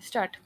Start.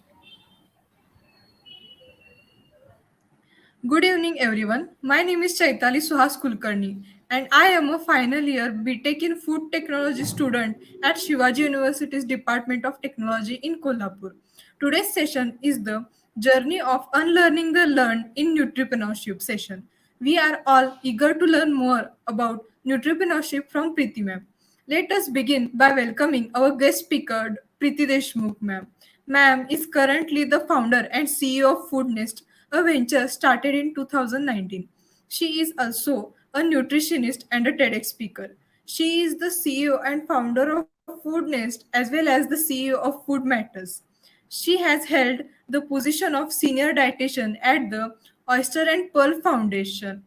Good evening, everyone. My name is Chaitali Suhas Kulkarni, and I am a final year BTech in Food Technology student at Shivaji University's Department of Technology in Kolhapur. Today's session is the journey of unlearning the learned in Nutripreneurship session. We are all eager to learn more about Nutripreneurship from Preeti ma'am. Let us begin by welcoming our guest speaker, Preeti Deshmukh ma'am. Ma'am is currently the founder and CEO of FoodNest, a venture started in 2019. She is also a nutritionist and a Tedx speaker. She is the CEO and founder of FoodNest as well as the CEO of Food Matters. She has held the position of senior dietitian at the Oyster and Pearl Foundation.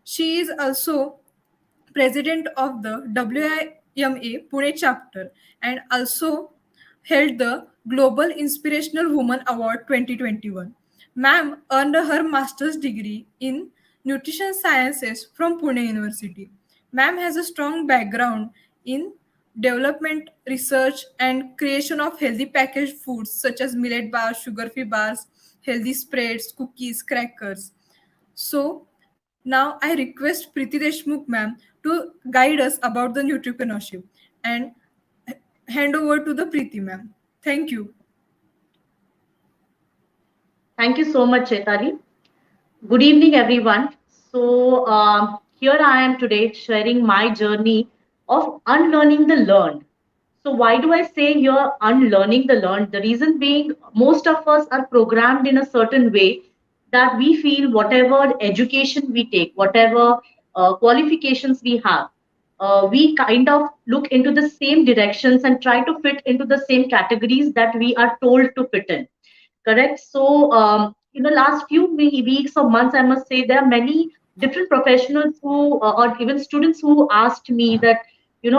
She is also president of the WIMA Pune chapter and also held the Global Inspirational Woman Award 2021. Ma'am earned her master's degree in nutrition sciences from Pune University. Ma'am has a strong background in development, research, and creation of healthy packaged foods such as millet bars, sugar-free bars, healthy spreads, cookies, crackers. So now I request Preeti Deshmukh ma'am to guide us about the entrepreneurship and hand over to the Preeti ma'am. Thank you. Thank you so much, Chetali. Good evening, everyone. Here I am today sharing my journey of unlearning the learned. So, why do I say here unlearning the learned? The reason being, most of us are programmed in a certain way that we feel whatever education we take, whatever qualifications we have, we kind of look into the same directions and try to fit into the same categories that we are told to fit in. Correct. In the last few weeks or months, I must say there are many different professionals who, or even students who asked me that, they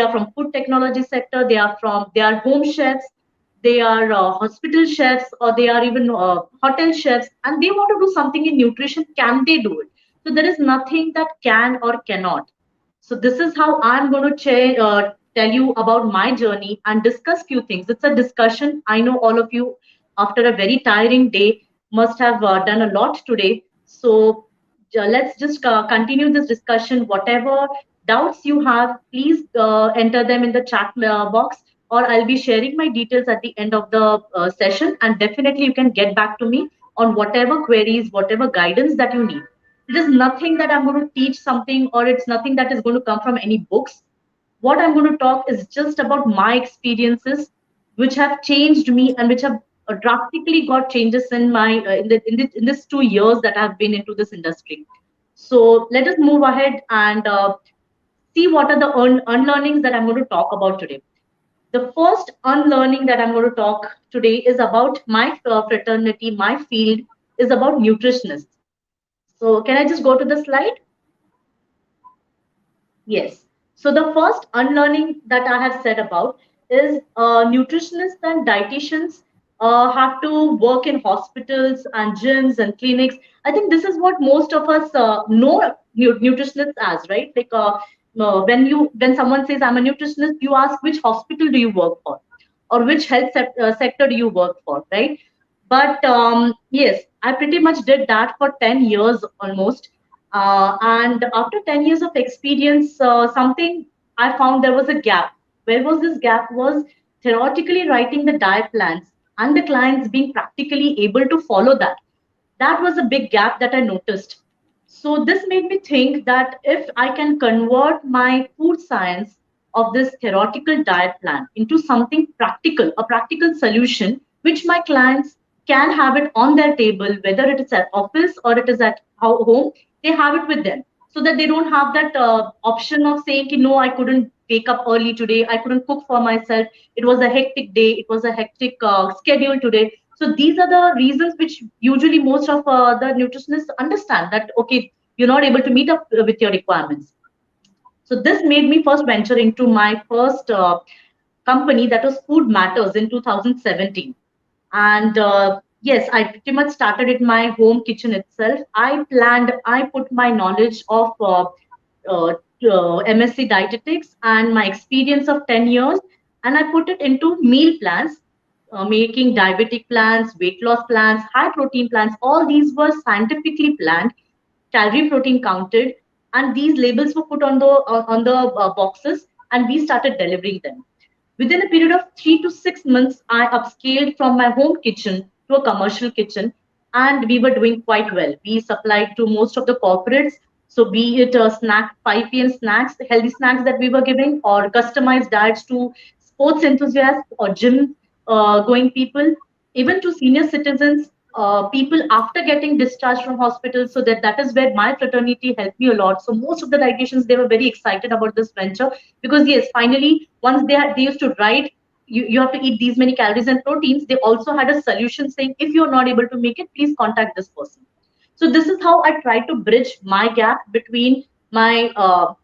are from food technology sector, they are home chefs, they are hospital chefs, or they are even hotel chefs, and they want to do something in nutrition. Can they do it? So there is nothing that can or cannot. So this is how I'm going to tell you about my journey and discuss few things. It's a discussion. I know all of you, after a very tiring day, must have done a lot today. So let's just continue this discussion. Whatever doubts you have, please enter them in the chat box, or I'll be sharing my details at the end of the session. And definitely you can get back to me on whatever queries, whatever guidance that you need. It is nothing that I'm going to teach something, or it's nothing that is going to come from any books. What I'm going to talk is just about my experiences, which have changed me and which have drastically got changes in my in this 2 years that I've been into this industry. So let us move ahead and see what are the unlearnings that I'm going to talk about today. The first unlearning that I'm going to talk today is about my fraternity, my field is about nutritionists. So can I just go to the slide? Yes. So the first unlearning that I have said about is nutritionists and dietitians have to work in hospitals and gyms and clinics. I think this is what most of us know nutritionists as, right? When someone says I'm a nutritionist, you ask which hospital do you work for, or which sector do you work for, right? But yes, I pretty much did that for 10 years almost. And after 10 years of experience, something I found there was a gap. Where was this gap? Was theoretically writing the diet plans and the clients being practically able to follow that. That was a big gap that I noticed. So this made me think that if I can convert my food science of this theoretical diet plan into something practical, a practical solution, which my clients can have it on their table, whether it is at office or it is at home, they have it with them, so that they don't have that option of saying, no, I couldn't wake up early today, I couldn't cook for myself, it was a hectic day, it was a hectic schedule today. So these are the reasons which usually most of the nutritionists understand that, okay, you're not able to meet up with your requirements. So this made me first venture into my first company, that was Food Matters, in 2017. And yes, I pretty much started in my home kitchen itself. I put my knowledge of uh, MSc dietetics and my experience of 10 years, and I put it into meal plans, making diabetic plans, weight loss plans, high protein plans. All these were scientifically planned, calorie protein counted, and these labels were put on the boxes, and we started delivering them. Within a period of 3 to 6 months, I upscaled from my home kitchen to a commercial kitchen, and we were doing quite well. We supplied to most of the corporates. So, be it 5 p.m. snacks, healthy snacks that we were giving, or customized diets to sports enthusiasts or gym going people, even to senior citizens, people after getting discharged from hospital. So that is where my fraternity helped me a lot. So most of the dietitians, they were very excited about this venture, because yes, finally, once they used to write, you have to eat these many calories and proteins, they also had a solution saying, if you're not able to make it, please contact this person. So this is how I try to bridge my gap between my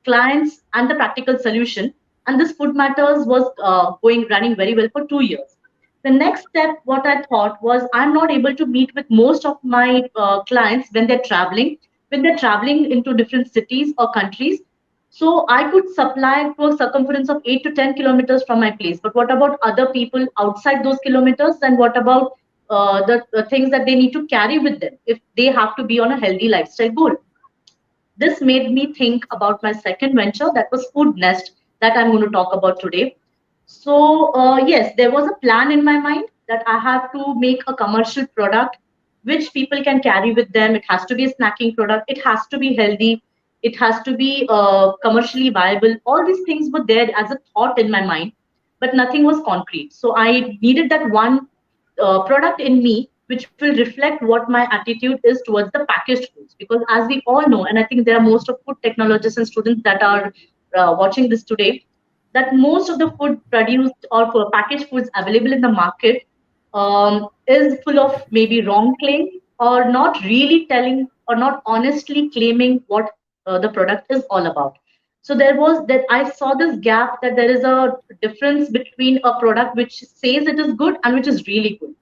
clients and the practical solution. And this Food Matters was going running very well for 2 years. The next step, what I thought was, I'm not able to meet with most of my clients when they're traveling into different cities or countries. So I could supply to a circumference of 8 to 10 kilometers from my place. But what about other people outside those kilometers? And what about the things that they need to carry with them if they have to be on a healthy lifestyle goal? This made me think about my second venture, that was FoodNest, that I'm going to talk about today. So, yes, there was a plan in my mind that I have to make a commercial product which people can carry with them. It has to be a snacking product, it has to be healthy, it has to be commercially viable. All these things were there as a thought in my mind, but nothing was concrete. So, I needed that one product in me which will reflect what my attitude is towards the packaged foods, because as we all know, and I think there are most of food technologists and students that are watching this today, that most of the food produced or packaged foods available in the market is full of maybe wrong claim, or not really telling or not honestly claiming what the product is all about. So there was that I saw this gap, that there is a difference between a product which says it is good and which is really good.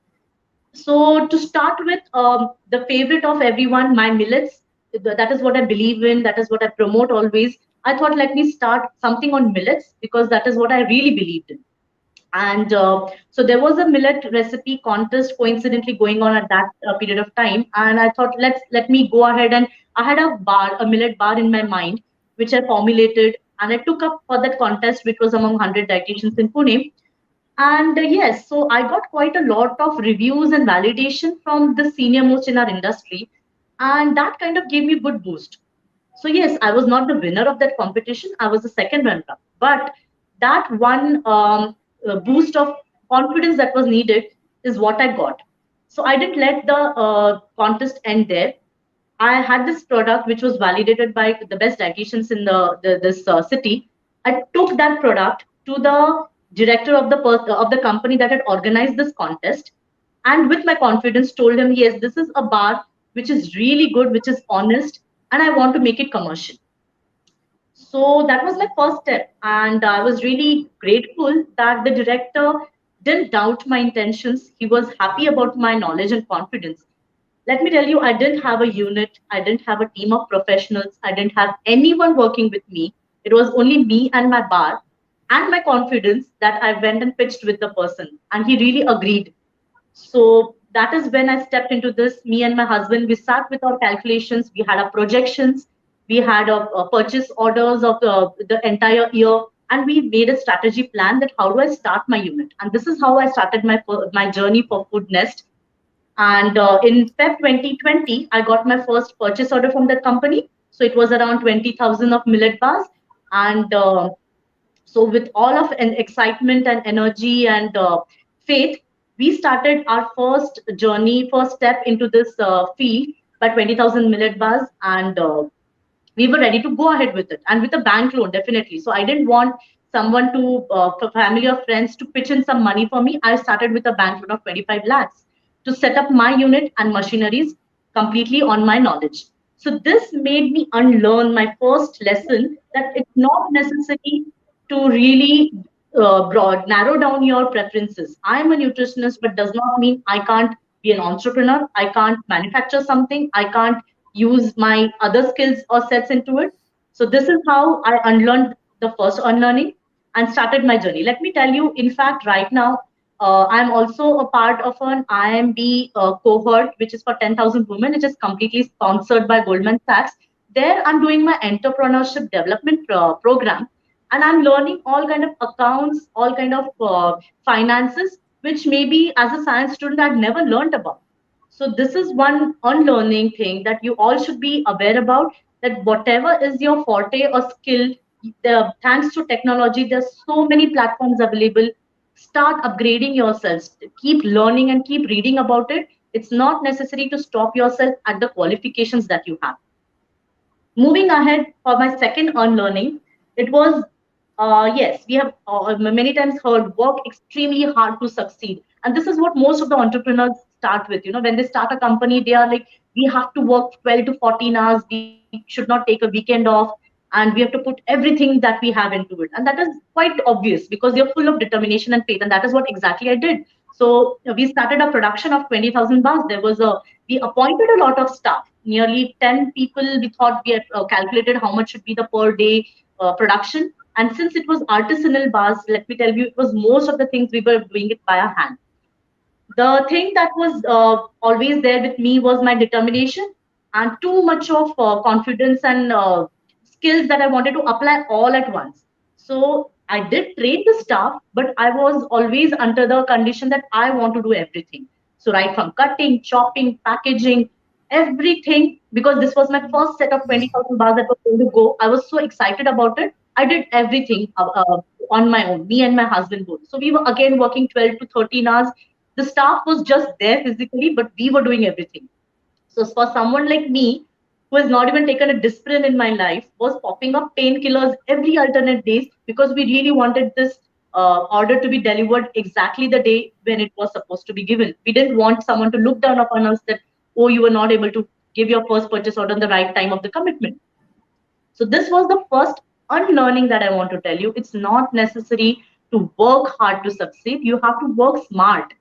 So to start with, the favorite of everyone, my millets. That is what I believe in. That is what I promote always. I thought, let me start something on millets, because that is what I really believed in. And so there was a millet recipe contest coincidentally going on at that period of time, and I thought, let me go ahead, and I had a millet bar in my mind, which I formulated, and I took up for that contest, which was among 100 dietitians in Pune. And yes, so I got quite a lot of reviews and validation from the senior most in our industry, and that kind of gave me a good boost. So yes, I was not the winner of that competition. I was the second runner-up, but that one boost of confidence that was needed is what I got. So I didn't let the contest end there. I had this product which was validated by the best dietitians in this city. I took that product to the director of the company that had organized this contest, and with my confidence told him, yes, this is a bar which is really good, which is honest, and I want to make it commercial. So that was my first step, and I was really grateful that the director didn't doubt my intentions. He was happy about my knowledge and confidence. Let me tell you, I didn't have a unit, I didn't have a team of professionals, I didn't have anyone working with me. It was only me and my bar and my confidence, that I went and pitched with the person, and he really agreed. So that is when I stepped into this. Me and my husband, we sat with our calculations, we had our projections, we had a purchase orders of the entire year, and we made a strategy plan that how do I start my unit. And this is how I started my journey for FoodNest. And in Feb 2020, I got my first purchase order from that company. So it was around 20,000 of millet bars. And so, with all of an excitement and energy and faith, we started our first journey, first step into this field by 20,000 millet bars, and we were ready to go ahead with it, and with a bank loan, definitely. So I didn't want someone to, for family or friends, to pitch in some money for me. I started with a bank loan of 25 lakhs to set up my unit and machineries completely on my knowledge. So this made me unlearn my first lesson, that it's not necessary to really narrow down your preferences. I am a nutritionist, but does not mean I can't be an entrepreneur. I can't manufacture something. I can't use my other skills or sets into it. So this is how I unlearned the first unlearning and started my journey. Let me tell you, in fact, right now, I'm also a part of an IMB cohort, which is for 10,000 women, which is completely sponsored by Goldman Sachs. There, I'm doing my entrepreneurship development program, and I'm learning all kind of accounts, all kind of finances, which maybe as a science student I'd never learned about. So this is one unlearning thing that you all should be aware about. That whatever is your forte or skill, thanks to technology, there's so many platforms available. Start upgrading yourselves, keep learning and keep reading about it. It's not necessary to stop yourself at the qualifications that you have. Moving ahead for my second unlearning, it was yes, we have many times heard work extremely hard to succeed. And this is what most of the entrepreneurs start with. When they start a company, they are like, we have to work 12 to 14 hours, we should not take a weekend off, and we have to put everything that we have into it. And that is quite obvious because they're full of determination and faith. And that is what exactly I did. So we started a production of 20,000 bars. We appointed a lot of staff, nearly 10 people. We thought we had calculated how much should be the per day production. And since it was artisanal bars, let me tell you, it was most of the things we were doing it by our hand. The thing that was always there with me was my determination and too much of confidence and skills that I wanted to apply all at once. So I did train the staff, but I was always under the condition that I want to do everything. So right from cutting, chopping, packaging, everything, because this was my first set of 20,000 bars that were going to go. I was so excited about it. I did everything on my own, me and my husband both. So we were again working 12 to 13 hours. The staff was just there physically, but we were doing everything. So for someone like me, who has not even taken a discipline in my life, was popping up painkillers every alternate days because we really wanted this order to be delivered exactly the day when it was supposed to be given. We didn't want someone to look down upon us that, oh, you were not able to give your first purchase order on the right time of the commitment. So this was the first unlearning that I want to tell you. It's not necessary to work hard to succeed. You have to work smart.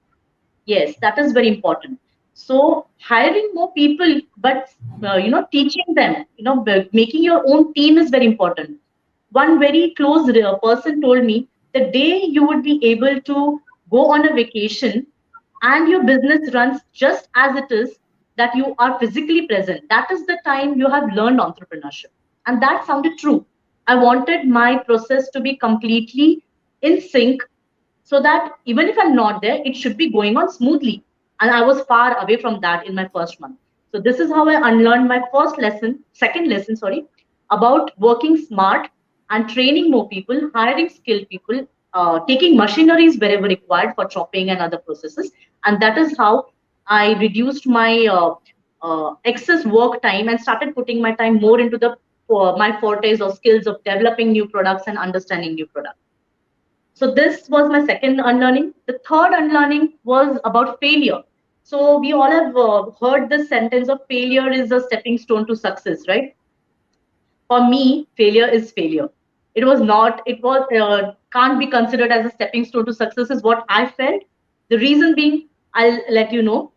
Yes, that is very important. So hiring more people, but teaching them, making your own team is very important. One very close person told me the day you would be able to go on a vacation and your business runs just as it is, that you are physically present, that is the time you have learned entrepreneurship. And that sounded true. I wanted my process to be completely in sync, so that even if I'm not there, it should be going on smoothly. And I was far away from that in my first month. So this is how I unlearned my second lesson, sorry, about working smart and training more people, hiring skilled people, taking machineries wherever required for chopping and other processes. And that is how I reduced my excess work time and started putting my time more into the my fortes or skills of developing new products and understanding new products. So this was my second unlearning. The third unlearning was about failure. So we all have heard this sentence of failure is a stepping stone to success, right? For me, failure is failure. It was not. It was can't be considered as a stepping stone to success. Is what I felt. The reason being, I'll let you know.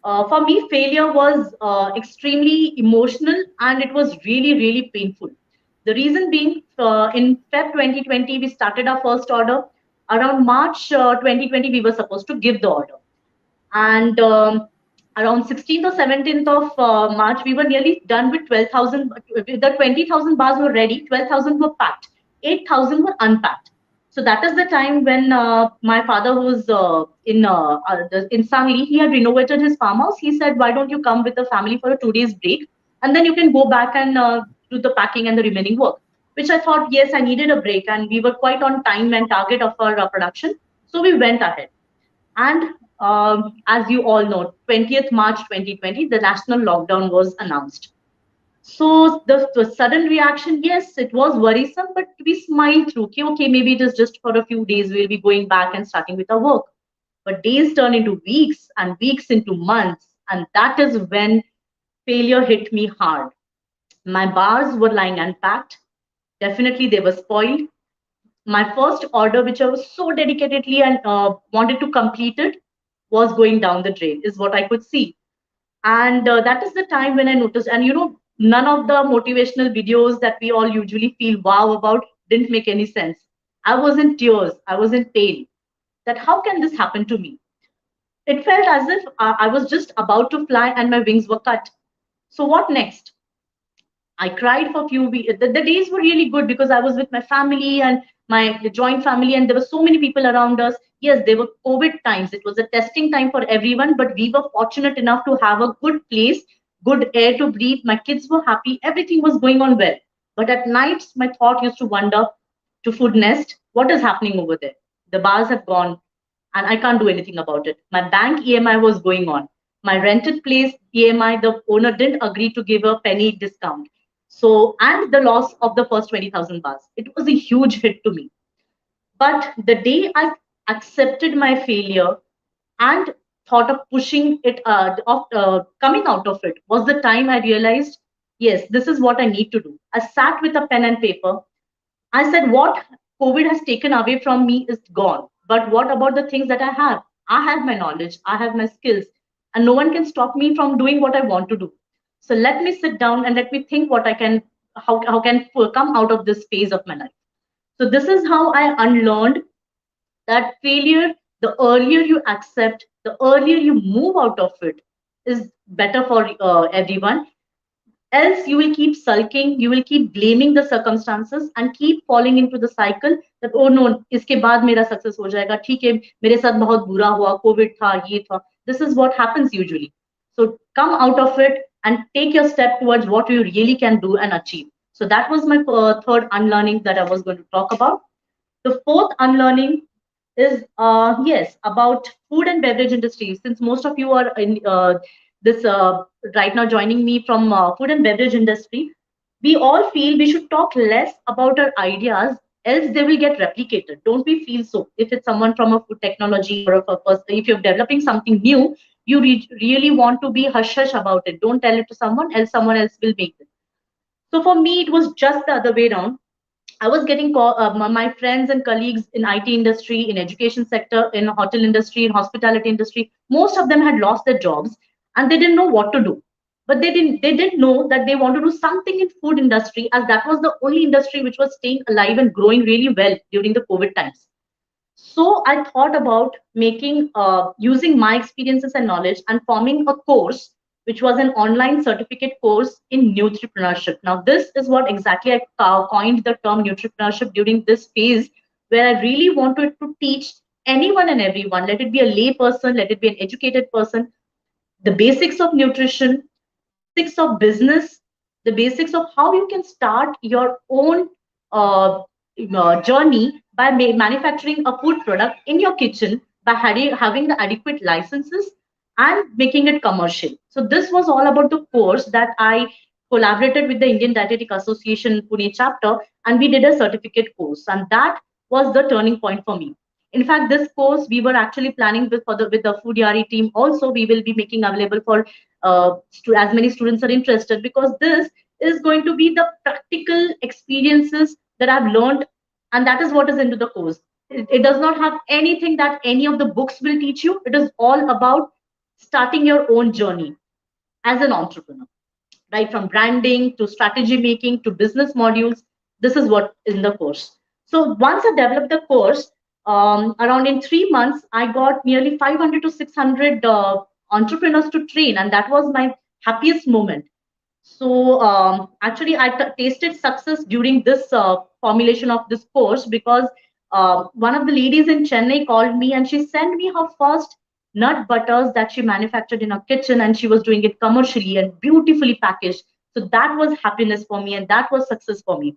For me, failure was extremely emotional and it was really, really painful. The reason being, in Feb 2020, we started our first order. Around March 2020, we were supposed to give the order. And around 16th or 17th of March, we were nearly done with 12,000. The 20,000 bars were ready, 12,000 were packed, 8,000 were unpacked. So that is the time when my father was in Sangli. He had renovated his farmhouse. He said, "Why don't you come with the family for a 2 days break, and then you can go back and do the packing and the remaining work." Which I thought, yes, I needed a break, and we were quite on time and target of our production, so we went ahead. And as you all know, 20th March 2020, the national lockdown was announced. So the sudden reaction, yes, it was worrisome, but we smiled through. Okay, okay, maybe it is just for a few days. We'll be going back and starting with our work. But days turn into weeks and weeks into months. And that is when failure hit me hard. My bars were lying unpacked. Definitely, they were spoiled. My first order, which I was so dedicatedly and wanted to complete it, was going down the drain, is what I could see. And that is the time when I noticed, and none of the motivational videos that we all usually feel wow about didn't make any sense. I was in tears, I was in pain. that how can this happen to me? It felt as if I was just about to fly and my wings were cut. So what next? I cried for a few weeks. The days were really good because I was with my family and my joint family, and there were so many people around us. Yes, they were COVID times. It was a testing time for everyone, but we were fortunate enough to have a good place, good air to breathe. My kids were happy. Everything was going on well. But at nights, my thought used to wander to FoodNest. What is happening over there? The bars have gone, and I can't do anything about it. My bank EMI was going on. My rented place EMI, the owner didn't agree to give a penny discount. So, and the loss of the first 20,000 bars. It was a huge hit to me. But the day I accepted my failure and thought of pushing it, coming out of it, was the time I realized, yes, this is what I need to do. I sat with a pen and paper. I said, what COVID has taken away from me is gone. But what about the things that I have? I have my knowledge, I have my skills, and no one can stop me from doing what I want to do. So let me sit down and let me think what I can, how can come out of this phase of my life. So this is how I unlearned that failure. The earlier you accept, the earlier you move out of it, is better for everyone. Else you will keep sulking, you will keep blaming the circumstances and keep falling into the cycle that, oh no, iske baad mera success ho jayega, theek hai, mere sath bahut bura hua, covid tha, ye tha. This is what happens usually. So come out of it and take your step towards what you really can do and achieve. So that was my third unlearning that I was going to talk about. The fourth unlearning is, yes, about food and beverage industry. Since most of you are in this right now joining me from food and beverage industry, we all feel we should talk less about our ideas, else they will get replicated. Don't we feel so? If it's someone from a food technology or of a person, if you're developing something new, you really want to be hush hush about it. Don't tell it to someone else. Someone else will make it. So for me, it was just the other way around. I was getting my friends and colleagues in IT industry, in education sector, in hotel industry, in hospitality industry. Most of them had lost their jobs and they didn't know what to do. But they didn't know that they want to do something in food industry, as that was the only industry which was staying alive and growing really well during the COVID times. So I thought about making, using my experiences and knowledge and forming a course, which was an online certificate course in Nutripreneurship. Now, this is what exactly I coined the term Nutripreneurship during this phase, where I really wanted to teach anyone and everyone, let it be a lay person, let it be an educated person, the basics of nutrition, basics of business, the basics of how you can start your own uh, journey by manufacturing a food product in your kitchen by having the adequate licenses and making it commercial. So this was all about the course that I collaborated with the Indian Dietetic Association Pune chapter, and we did a certificate course, and that was the turning point for me. In fact, this course we were actually planning with the Foodyaari team. Also, we will be making available for as many students are interested, because this is going to be the practical experiences that I've learned, and that is what is into the course. It does not have anything that any of the books will teach you. It is all about starting your own journey as an entrepreneur, right? From branding to strategy making to business modules. This is what is in the course. So once I developed the course, around in 3 months, I got nearly 500 to 600 entrepreneurs to train, and that was my happiest moment. So actually, I tasted success during this formulation of this course, because one of the ladies in Chennai called me and she sent me her first nut butters that she manufactured in her kitchen, and she was doing it commercially and beautifully packaged. So that was happiness for me, and that was success for me.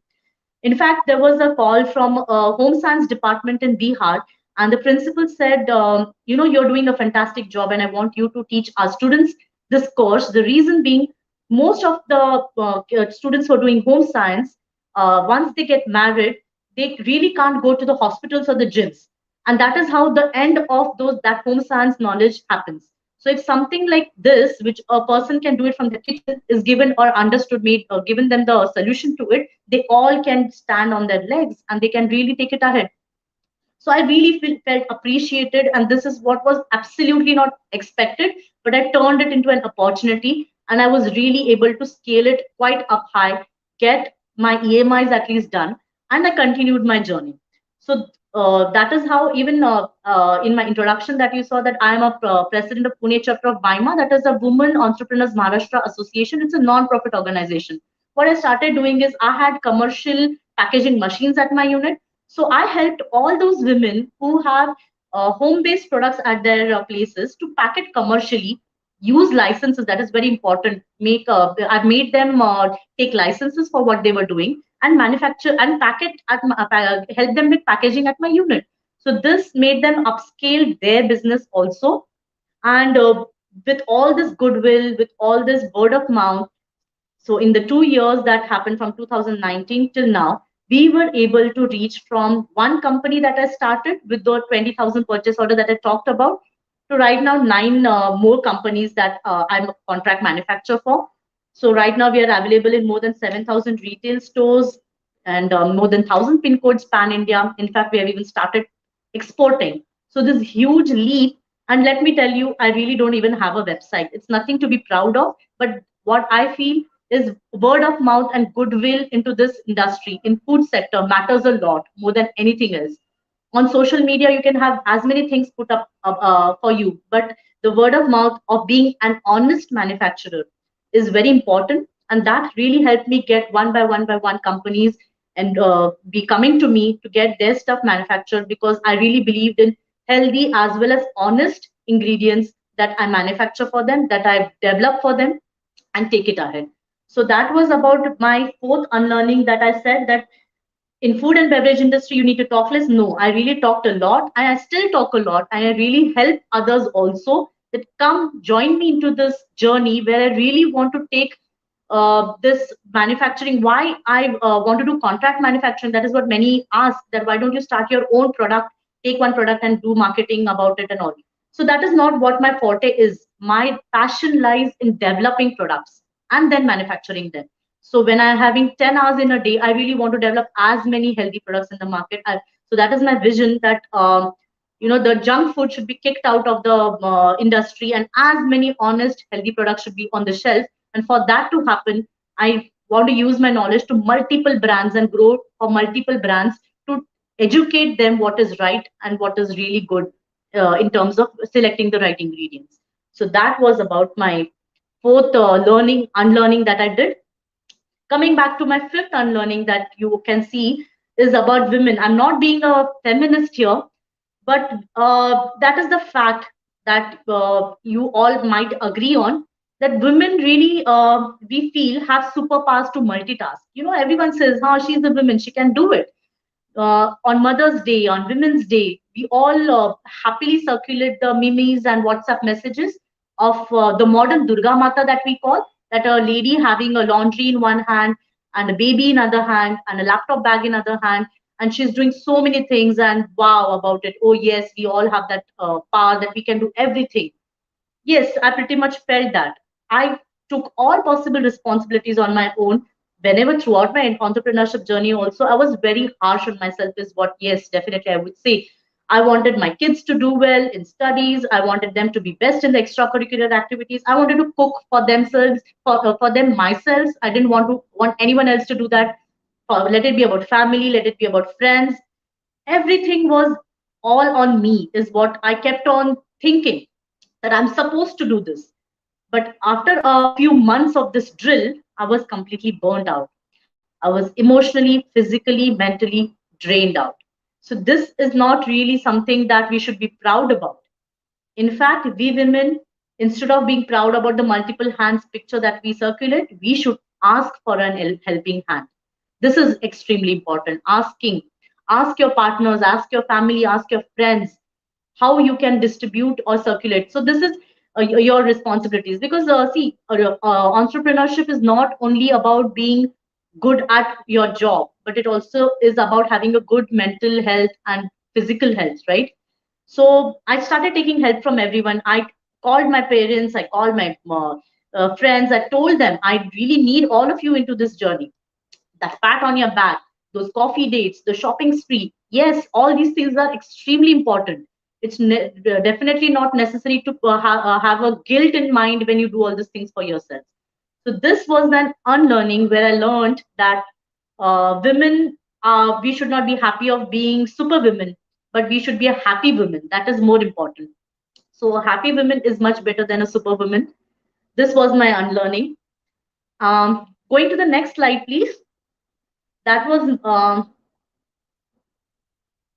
In fact, there was a call from a home science department in Bihar, and the principal said, you're doing a fantastic job, and I want you to teach our students this course. The reason being, most of the students who are doing home science, once they get married, they really can't go to the hospitals or the gyms, and that is how the end of those that home science knowledge happens. So if something like this, which a person can do it from the kitchen, is given or understood, made or given them the solution to it, they all can stand on their legs and they can really take it ahead. So I really felt appreciated, and this is what was absolutely not expected, but I turned it into an opportunity, and I was really able to scale it quite up high, get my EMIs at least done, and I continued my journey. So that is how even in my introduction that you saw that I am a president of Pune chapter of BIMA, that is a Women Entrepreneurs Maharashtra Association. It's a non-profit organization. What I started doing is I had commercial packaging machines at my unit. So I helped all those women who have home-based products at their places to pack it commercially, use licenses. That is very important. I've made them take licenses for what they were doing and manufacture and pack it help them with packaging at my unit. So this made them upscale their business also. And with all this goodwill, with all this word of mouth, so in the 2 years that happened from 2019 till now, we were able to reach from one company that I started with the 20,000 purchase order that I talked about to right now nine more companies that I'm a contract manufacturer for. So right now we are available in more than 7,000 retail stores and more than 1,000 pin codes pan India. In fact, we have even started exporting. So this huge leap. And let me tell you, I really don't even have a website. It's nothing to be proud of. But what I feel is word of mouth and goodwill into this industry in food sector matters a lot more than anything else. On social media you can have as many things put up for you, but the word of mouth of being an honest manufacturer is very important, and that really helped me get one by one companies and be coming to me to get their stuff manufactured, because I really believed in healthy as well as honest ingredients that I manufacture for them, that I've developed for them, and take it ahead. So that was about my fourth unlearning, that I said that in food and beverage industry you need to talk less. No, I really talked a lot and I still talk a lot, and I really help others also that come join me into this journey where I really want to take this manufacturing. Why I want to do contract manufacturing, that is what many ask, that why don't you start your own product, take one product and do marketing about it and all. So that is not what my forte is. My passion lies in developing products and then manufacturing them. So when I'm having 10 hours in a day, I really want to develop as many healthy products in the market. So that is my vision, that the junk food should be kicked out of the industry and as many honest healthy products should be on the shelf. And for that to happen, I want to use my knowledge to multiple brands and grow for multiple brands to educate them what is right and what is really good in terms of selecting the right ingredients. So that was about my fourth unlearning that I did. Coming back to my fifth unlearning that you can see is about women. I'm not being a feminist here, but that is the fact that you all might agree on, that women really, we feel, have superpowers to multitask. Everyone says, she's a woman, she can do it. On Mother's Day, on Women's Day, we all happily circulate the memes and WhatsApp messages of the modern Durga Mata that we call, that a lady having a laundry in one hand and a baby in other hand and a laptop bag in other hand, and she's doing so many things and wow about it. Oh yes, we all have that power that we can do everything. Yes, I pretty much felt that. I took all possible responsibilities on my own. Whenever throughout my entrepreneurship journey, also, I was very harsh on myself, is what, yes, definitely I would say. I wanted my kids to do well in studies. I wanted them to be best in the extracurricular activities. I wanted to cook for themselves, for them myself. I didn't want anyone else to do that. Let it be about family, let it be about friends. Everything was all on me, is what I kept on thinking, that I'm supposed to do this. But after a few months of this drill, I was completely burnt out. I was emotionally, physically, mentally drained out. So, this is not really something that we should be proud about. In fact, we women, instead of being proud about the multiple hands picture that we circulate, we should ask for an helping hand. This is extremely important. Ask your partners, ask your family, ask your friends how you can distribute or circulate. So this is your responsibilities, because see, entrepreneurship is not only about being good at your job, but it also is about having a good mental health and physical health, right? So I started taking help from everyone. I called my parents, I called my friends, I told them I really need all of you into this journey. That pat on your back, those coffee dates, the shopping spree. Yes, all these things are extremely important. It's definitely not necessary to have a guilt in mind when you do all these things for yourself. So this was an unlearning where I learned that women, we should not be happy of being super women. but we should be a happy woman. That is more important. So a happy woman is much better than a superwoman. This was my unlearning. Going to the next slide, please. That was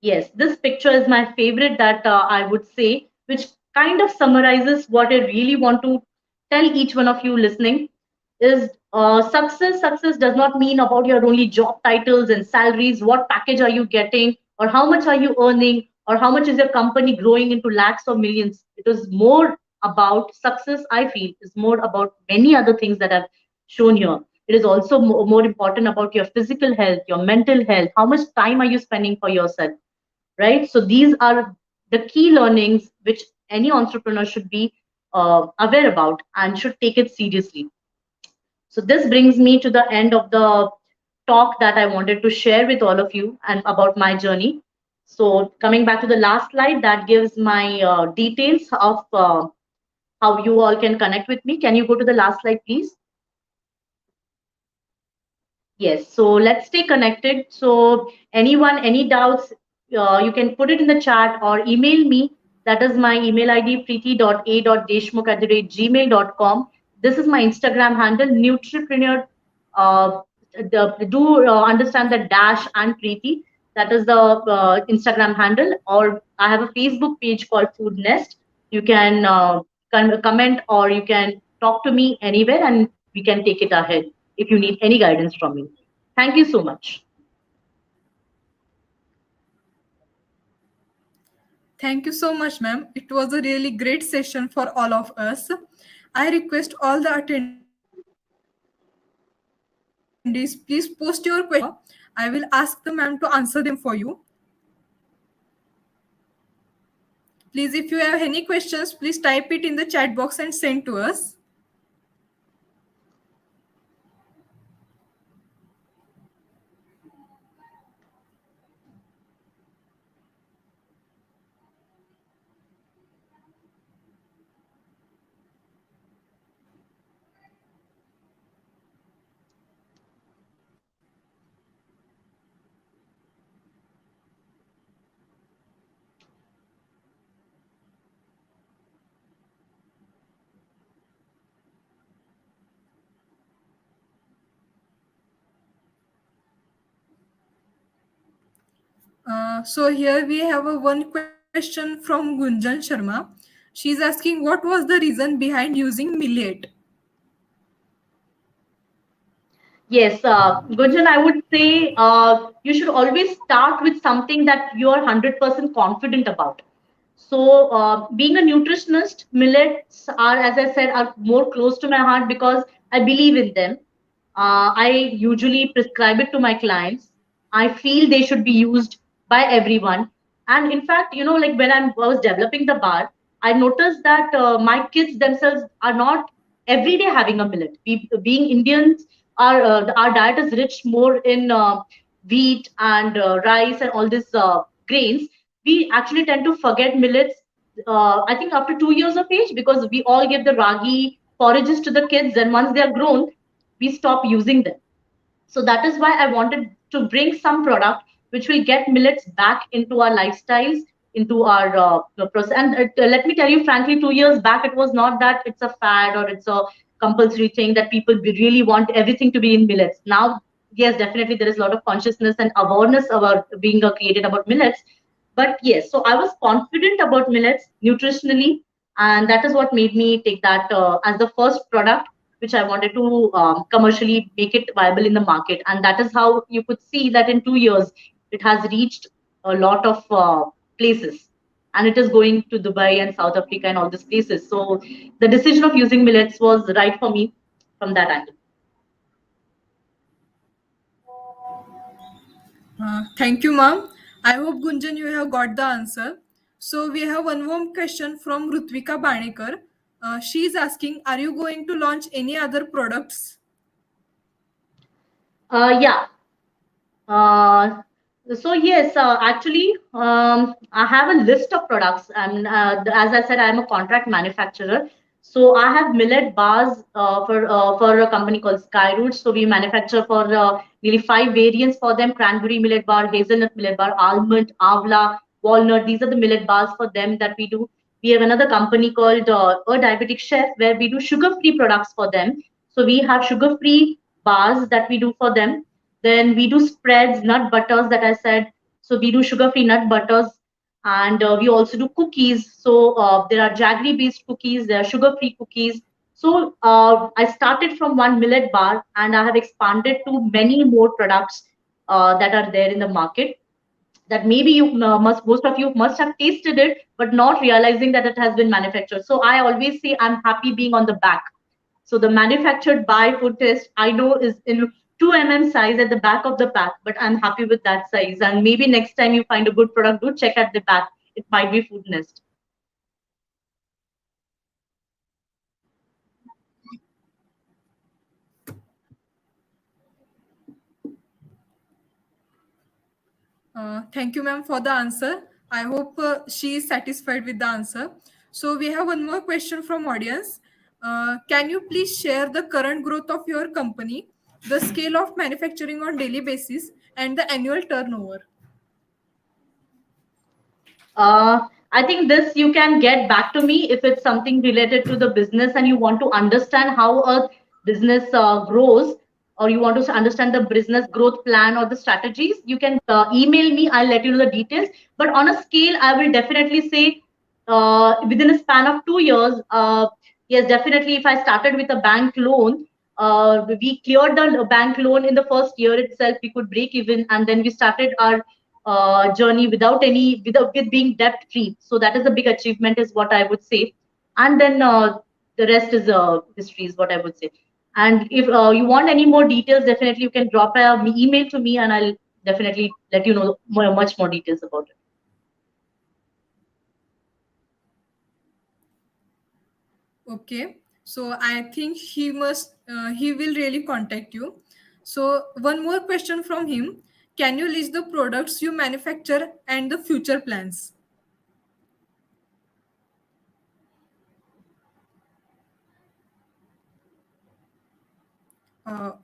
Yes, this picture is my favorite that I would say, which kind of summarizes what I really want to tell each one of you listening is success. Success does not mean about your only job titles and salaries, what package are you getting, or how much are you earning, or how much is your company growing into lakhs or millions. It is more about success, I feel, is more about many other things that I've shown here. It is also more important about your physical health, your mental health, how much time are you spending for yourself, right? So these are the key learnings which any entrepreneur should be aware about and should take it seriously. So this brings me to the end of the talk that I wanted to share with all of you and about my journey. So coming back to the last slide, that gives my details of how you all can connect with me. Can you go to the last slide, please? Yes, so let's stay connected. So anyone, any doubts, you can put it in the chat or email me. That is my email ID, preeti.a.deshmukh@gmail.com. This is my Instagram handle, Nutripreneur. Uh, do understand the dash and Preeti. That is the Instagram handle. Or I have a Facebook page called FoodNest. You can comment or you can talk to me anywhere and we can take it ahead if you need any guidance from me. Thank you so much. Thank you so much, ma'am. It was a really great session for all of us. I request all the attendees, please post your questions in the chat box. I will ask the ma'am to answer them for you. Please, if you have any questions, please type it in the chat box and send to us. So here we have a one question from Gunjan Sharma. She's asking, what was the reason behind using millet? Yes, Gunjan, I would say you should always start with something that you are 100% confident about. So, being a nutritionist, millets are, as I said, are more close to my heart because I believe in them. I usually prescribe it to my clients. I feel they should be used by everyone. And in fact, like when I was developing the bar, I noticed that my kids themselves are not every day having a millet. Being Indians, our diet is rich more in wheat and rice and all these grains. We actually tend to forget millets. I think after 2 years of age, because we all give the ragi forages to the kids, and once they are grown, we stop using them. So that is why I wanted to bring some product which will get millets back into our lifestyles, into our process. And let me tell you frankly, 2 years back, it was not that it's a fad or it's a compulsory thing that people really want everything to be in millets. Now, yes, definitely there is a lot of consciousness and awareness about being created about millets. But yes, so I was confident about millets nutritionally, and that is what made me take that as the first product which I wanted to commercially make it viable in the market. And that is how you could see that in 2 years, it has reached a lot of places. And it is going to Dubai and South Africa and all these places. So the decision of using millets was right for me from that angle. Thank you, ma'am. I hope Gunjan you have got the answer. So we have one more question from Rutvika Banekar. She is asking, are you going to launch any other products? Yeah, Uh, so yes, actually, I have a list of products, and as I said, I am a contract manufacturer. So I have millet bars for a company called Skyroot. So we manufacture for nearly 5 variants for them: cranberry millet bar, hazelnut millet bar, almond, avla. walnut. These are the millet bars for them that we do. We have another company called A Diabetic Chef, where we do sugar-free products for them. So we have sugar-free bars that we do for them. Then we do spreads, nut butters that I said. So we do sugar-free nut butters, and we also do cookies. So there are jaggery-based cookies, there are sugar-free cookies. So I started from one millet bar, and I have expanded to many more products that are there in the market, that maybe you must most of you must have tasted it but not realizing that it has been manufactured. So I always say I'm happy being on the back. So the manufactured by food test I know is in 2 size at the back of the pack, but I'm happy with that size. And maybe next time you find a good product, do check at the back. It might be food nest. Thank you, ma'am, for the answer. I hope she is satisfied with the answer. So we have one more question from audience. Can you please share the current growth of your company, the scale of manufacturing on daily basis, and the annual turnover? I think this you can get back to me if it's something related to the business and you want to understand how a business grows, or you want to understand the business growth plan or the strategies. You can email me. I'll let you know the details. But on a scale, I will definitely say within a span of 2 years, yes, definitely. If I started with a bank loan, we cleared the bank loan in the first year itself. We could break even, and then we started our journey without any without with being debt free. So that is a big achievement, is what I would say. And then the rest is history, is what I would say. And if you want any more details, definitely you can drop a email to me, and I'll definitely let you know much more details about it. Okay. So I think he will really contact you. So one more question from him. Can you list the products you manufacture and the future plans?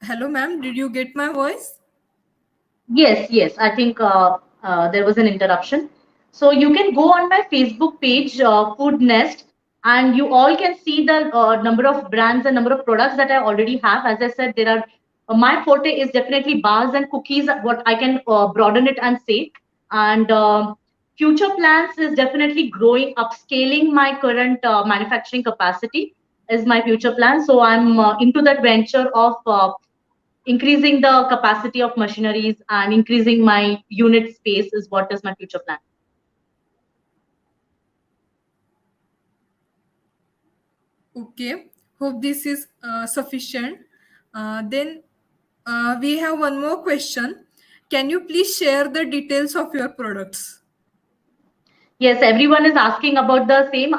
Hello, ma'am. Did you get my voice? Yes, yes. I think there was an interruption. So you can go on my Facebook page, FoodNest, and you all can see the number of brands and number of products that I already have. As I said, there are my forte is definitely bars and cookies. What I can broaden it and say, and future plans is definitely growing, upscaling my current manufacturing capacity is my future plan. So I'm into that venture of increasing the capacity of machineries and increasing my unit space is what is my future plan. Okay. Hope this is sufficient. Then we have one more question. Can you please share the details of your products? Yes, everyone is asking about the same.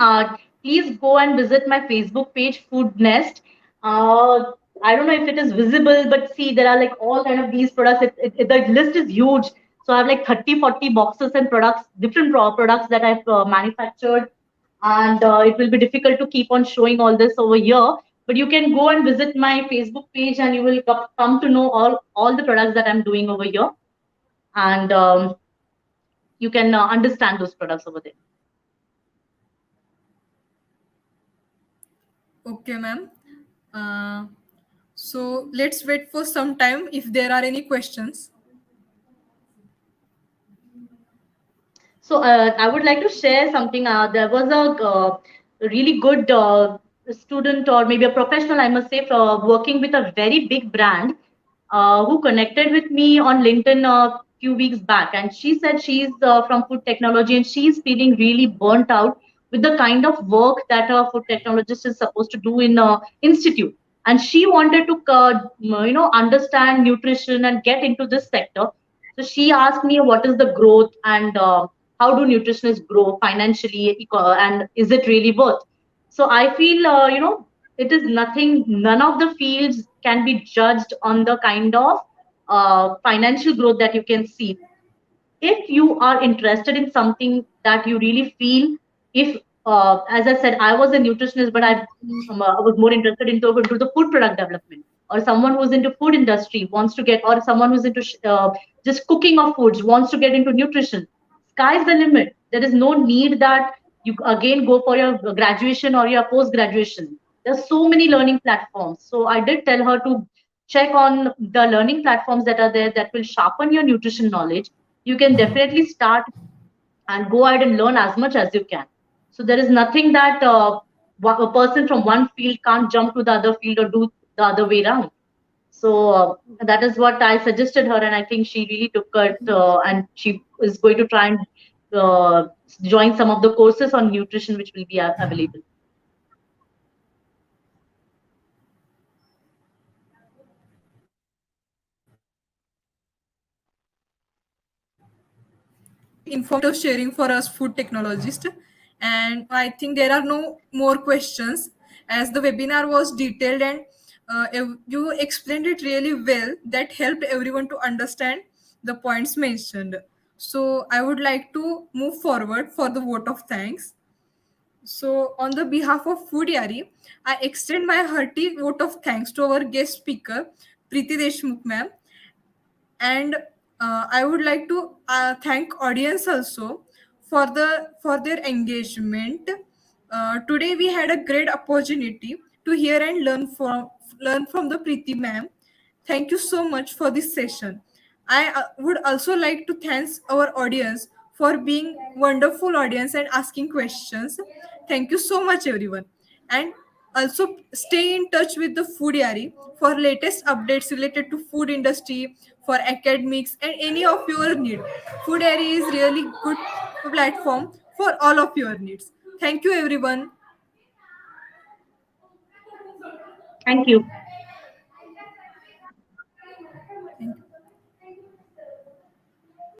Please go and visit my Facebook page, FoodNest. Uh, I don't know if it is visible, but see, there are like all kind of these products. The list is huge. So I have like 30, 40 boxes and products, different products that I've manufactured. And it will be difficult to keep on showing all this over here. But you can go and visit my Facebook page, and you will come to know all the products that I'm doing over here. And you can understand those products over there. Okay, ma'am. Uh, so let's wait for some time if there are any questions. So I would like to share something. There was a really good student, or maybe a professional, I must say, for working with a very big brand, who connected with me on LinkedIn a few weeks back. And she said she's from food technology and she's feeling really burnt out with the kind of work that a food technologist is supposed to do in a institute. And she wanted to, understand nutrition and get into this sector. So she asked me what is the growth, and how do nutritionists grow financially, and is it really worth? So I feel, it is nothing, none of the fields can be judged on the kind of financial growth that you can see. If you are interested in something that you really feel, if as I said, I was a nutritionist, but I was more interested into the food product development, or someone who's into food industry wants to get, or someone who's into just cooking of foods wants to get into nutrition. sky's the limit. There is no need that you again go for your graduation or your post graduation. There's so many learning platforms. So I did tell her to check on the learning platforms that are there that will sharpen your nutrition knowledge. You can definitely start and go ahead and learn as much as you can. So there is nothing that a person from one field can't jump to the other field or do the other way around. So that is what I suggested her, and I think she really took it, and she is going to try and uh, join some of the courses on nutrition which will be available. Informative sharing for us food technologists. And I think there are no more questions as the webinar was detailed and you explained it really well that helped everyone to understand the points mentioned. So I would like to move forward for the vote of thanks. So, on the behalf of Foodyaari, I extend my hearty vote of thanks to our guest speaker, Preeti Deshmukh ma'am, and I would like to thank audience also for their engagement. Today we had a great opportunity to hear and learn from the Preeti ma'am. Thank you so much for this session. I would also like to thank our audience for being wonderful audience and asking questions. Thank you so much everyone. And also stay in touch with the Foodyaari for latest updates related to food industry, for academics and any of your need. Foodyaari is really good platform for all of your needs. Thank you everyone. Thank you.